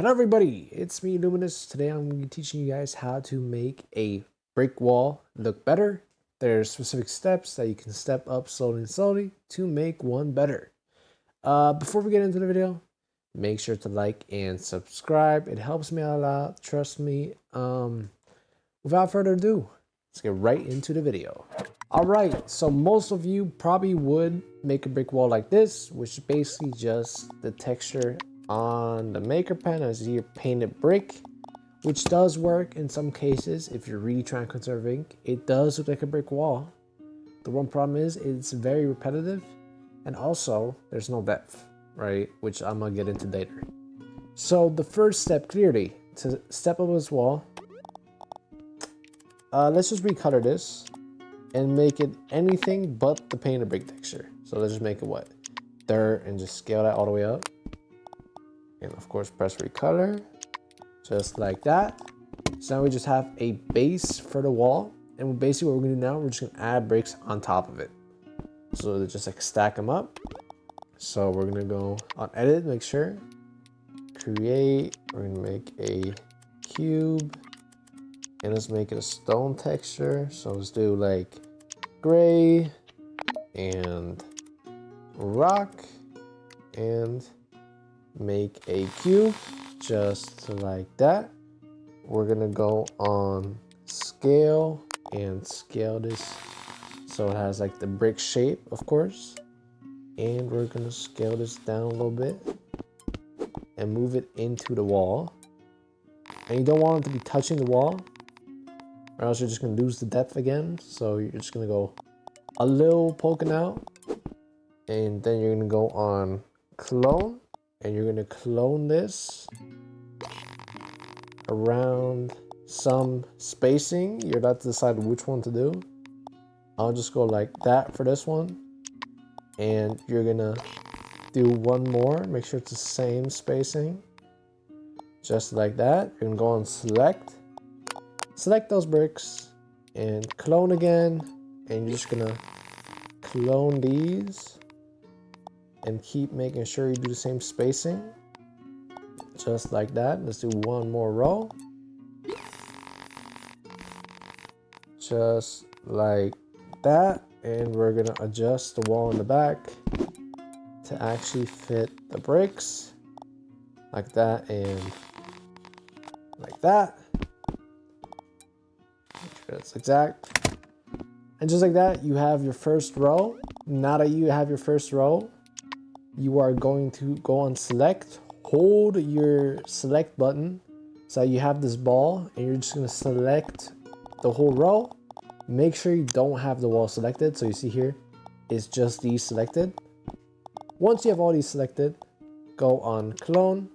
Hello everybody, it's me Luminous. Today I'm going to be teaching you guys how to make a brick wall look better. There's specific steps that you can step up slowly to make one better. Before we get into the video, make sure to like and subscribe. It helps me out a lot, trust me. Without further ado, let's get right into the video. Alright, so most of you probably would make a brick wall like this, which is basically just the texture on the maker pen as your painted brick, which does work in some cases. If you're really trying to conserve ink, it does look like a brick wall. The one problem is it's very repetitive, and also there's no depth, right, which I'm gonna get into later. So the first step, clearly, to step up this wall, let's just recolor this and make it anything but the painted brick texture. So let's just make it what? Dirt, and just scale that all the way up. And of course, press recolor, just like that. So now we just have a base for the wall. And basically what we're gonna do now, we're just gonna add bricks on top of it. So to just like stack them up. So we're gonna go on edit, make sure, create, we're gonna make a cube, and let's make it a stone texture. So let's do like gray and rock, and make a cube just like that. We're gonna go on scale and scale this so it has like the brick shape, of course, and we're gonna scale this down a little bit and move it into the wall. And you don't want it to be touching the wall, or else you're just gonna lose the depth again. So you're just gonna go a little poking out, and then you're gonna go on clone, and you're gonna clone this around some spacing. You're about to decide which one to do. I'll just go like that for this one, and you're gonna do one more, make sure it's the same spacing, just like that. You're gonna go on select those bricks and clone again, and you're just gonna clone these and keep making sure you do the same spacing, just like that. Let's do one more row, just like that. And we're gonna adjust the wall in the back to actually fit the bricks, like that and like that. Make sure that's exact. And just like that, you have your first row. Now that you have your first row, you are going to go on select, hold your select button so you have this ball, and you're just going to select the whole row. Make sure you don't have the wall selected. So you see here, it's just these selected. Once you have all these selected, go on clone,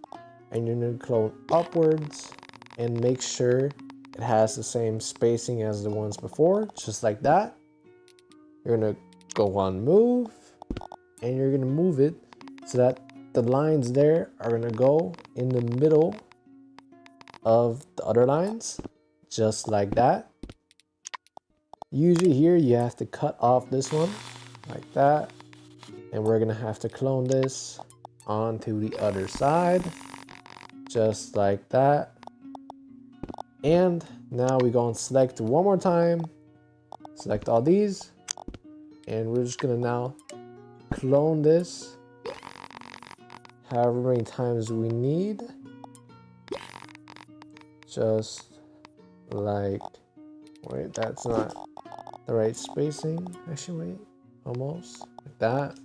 and you're going to clone upwards and make sure it has the same spacing as the ones before, just like that. You're going to go on move, and you're going to move it so that the lines there are gonna go in the middle of the other lines, just like that. Usually here you have to cut off this one like that, and we're gonna have to clone this onto the other side, just like that. And now we go and select one more time, select all these, and we're just gonna now clone this however many times we need, just like, wait, that's not the right spacing. Actually, wait, almost like that.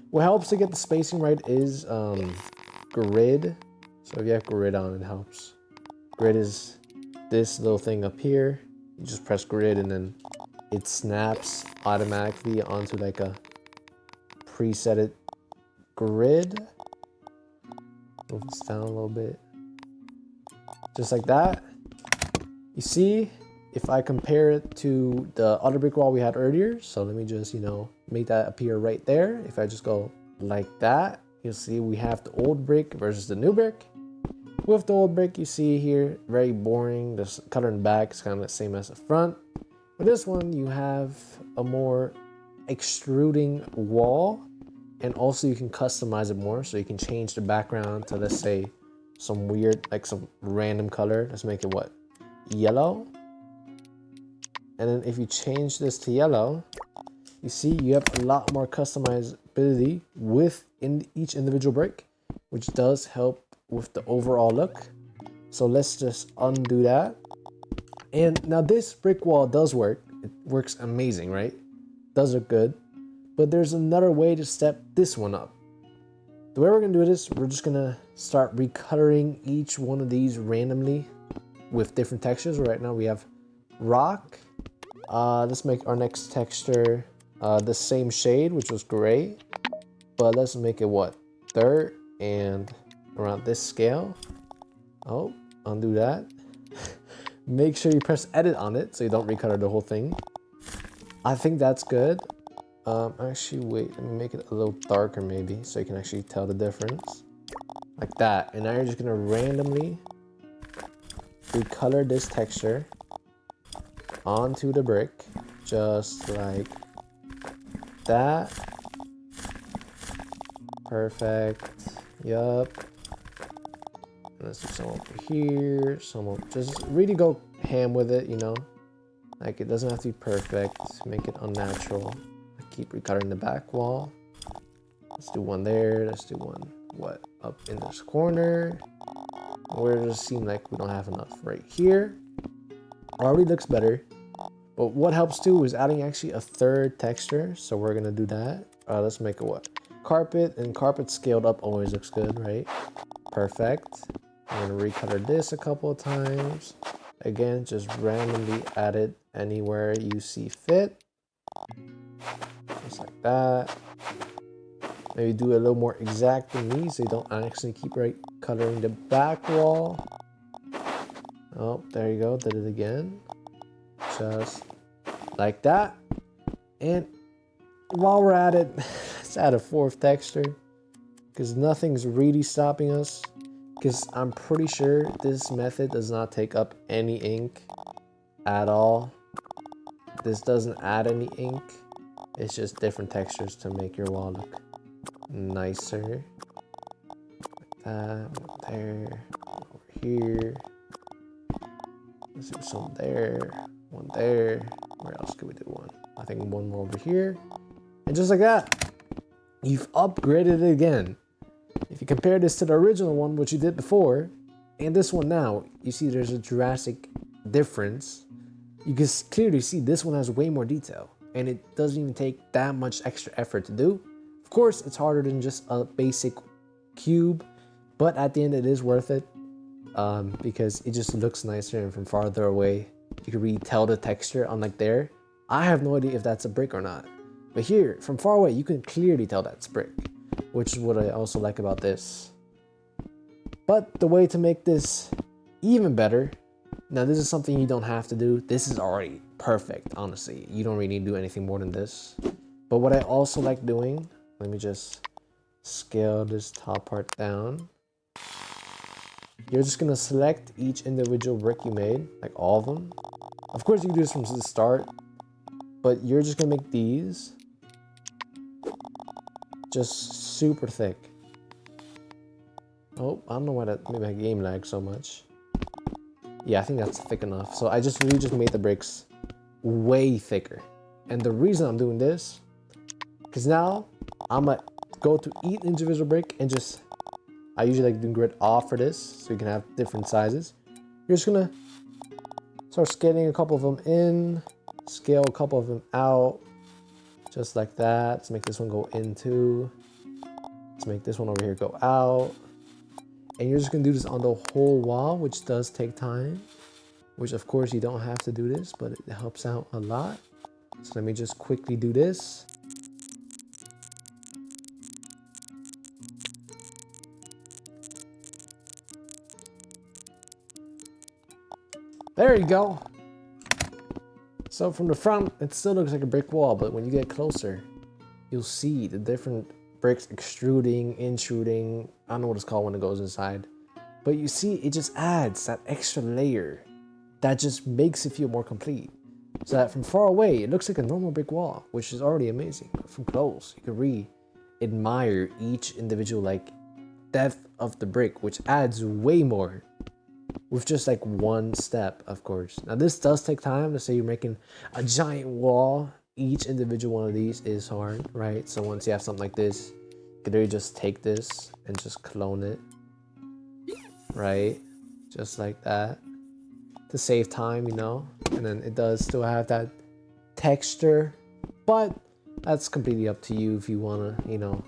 What helps to get the spacing right is grid. So if you have grid on, it helps. Grid is this little thing up here. You just press grid, and then it snaps automatically onto like a preset grid. Move this down a little bit, just like that. You see, if I compare it to the other brick wall we had earlier, so let me just, make that appear right there. If I just go like that, you'll see we have the old brick versus the new brick. With the old brick, you see here, very boring. The color in the back is kind of the same as the front. With this one, you have a more extruding wall, and also you can customize it more. So you can change the background to, let's say, some weird, like some random color. Let's make it what? Yellow. And then if you change this to yellow, you see you have a lot more customizability within each individual brick, which does help with the overall look. So let's just undo that. And now this brick wall does work. It works amazing, right? Does look good. But there's another way to step this one up. The way we're gonna do this, we're just gonna start recoloring each one of these randomly with different textures. Right now we have rock. Let's make our next texture the same shade, which was gray. But let's make it what? Dirt and around this scale. Oh, undo that. Make sure you press edit on it so you don't recolor the whole thing. I think that's good. Actually, wait, let me make it a little darker maybe so you can actually tell the difference. Like that. And now you're just gonna randomly recolor this texture onto the brick, just like that. Perfect. Yup. Let's do some over here. Some over, just really go ham with it, you know. Like it doesn't have to be perfect. Make it unnatural. I keep recoloring the back wall. Let's do one there. Let's do one what up in this corner. Where it just seems like we don't have enough right here. Already looks better. But what helps too is adding actually a third texture. So we're gonna do that. Let's make a what? Carpet, and carpet scaled up always looks good, right? Perfect. I'm gonna recolor this a couple of times. Again, just randomly add it anywhere you see fit. Just like that. Maybe do a little more exact than me so you don't actually keep coloring the back wall. Oh, there you go, did it again. Just like that. And while we're at it, let's add a fourth texture because nothing's really stopping us. Because I'm pretty sure this method does not take up any ink at all. This doesn't add any ink. It's just different textures to make your wall look nicer. Like that, one there, over here. Let's do some there, one there. Where else could we do one? I think one more over here. And just like that, you've upgraded it again. If you compare this to the original one, which you did before, and this one now, you see there's a drastic difference. You can clearly see this one has way more detail, and it doesn't even take that much extra effort to do. Of course, it's harder than just a basic cube, but at the end it is worth it because it just looks nicer, and from farther away, you can really tell the texture. Unlike there, I have no idea if that's a brick or not. But here, from far away, you can clearly tell that's brick, which is what I also like about this. But the way to make this even better, now this is something you don't have to do. This is already perfect, honestly. You don't really need to do anything more than this. But what I also like doing, let me just scale this top part down. You're just gonna select each individual brick you made, like all of them. Of course, you can do this from the start, but you're just gonna make these just super thick. Oh, I don't know why that made my game lag so much. Yeah, I think that's thick enough. So I just really just made the bricks way thicker. And the reason I'm doing this, because now I'm gonna go to each individual brick and just, I usually like doing grid off for this so you can have different sizes. You're just gonna start scaling a couple of them in, scale a couple of them out, just like that. Let's make this one go in too. Let's make this one over here go out. And you're just gonna do this on the whole wall, which does take time, which of course you don't have to do this, but it helps out a lot. So let me just quickly do this. There you go. So from the front, it still looks like a brick wall, but when you get closer, you'll see the different bricks extruding, intruding. I don't know what it's called when it goes inside. But you see, it just adds that extra layer that just makes it feel more complete. So that from far away, it looks like a normal brick wall, which is already amazing. But from close, you can really admire each individual like depth of the brick, which adds way more with just like one step, of course. Now this does take time. To say you're making a giant wall, each individual one of these is hard, right? So once you have something like this, you could really just take this and just clone it, right? Just like that, to save time, you know. And then it does still have that texture, but that's completely up to you if you want to, you know,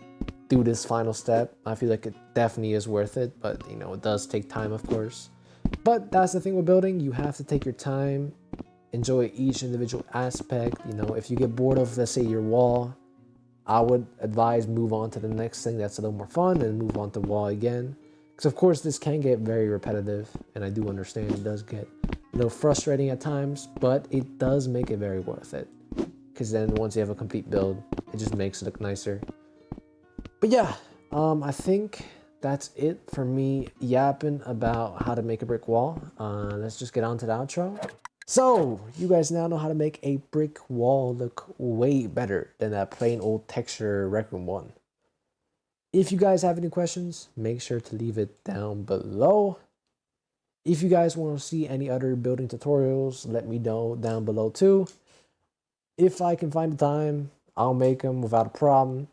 do this final step. I feel like it definitely is worth it, but you know, it does take time, of course. But that's the thing with building. You have to take your time, enjoy each individual aspect. You know, if you get bored of, let's say, your wall, I would advise move on to the next thing that's a little more fun and move on to wall again. Because of course this can get very repetitive, and I do understand it does get a little frustrating at times, but it does make it very worth it. Because then once you have a complete build, it just makes it look nicer. But yeah, I think that's it for me yapping about how to make a brick wall. Let's just get on to the outro. So you guys now know how to make a brick wall look way better than that plain old texture Rec Room one. If you guys have any questions, make sure to leave it down below. If you guys want to see any other building tutorials, let me know down below too. If I can find the time, I'll make them without a problem.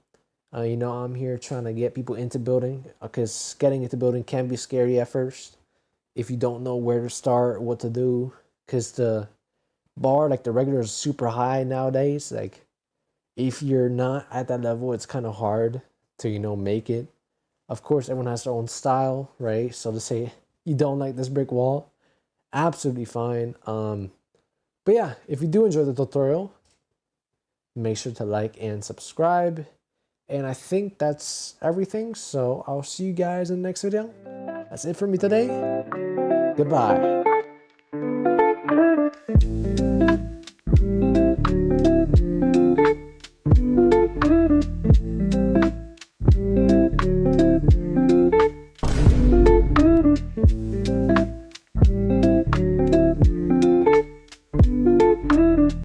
You know, I'm here trying to get people into building, because getting into building can be scary at first if you don't know where to start, what to do, because the bar, like the regular, is super high nowadays. Like if you're not at that level, it's kind of hard to, you know, make it. Of course, everyone has their own style, right? So to say you don't like this brick wall, absolutely fine. But yeah, if you do enjoy the tutorial, make sure to like and subscribe. And I think that's everything. So I'll see you guys in the next video. That's it for me today. Goodbye.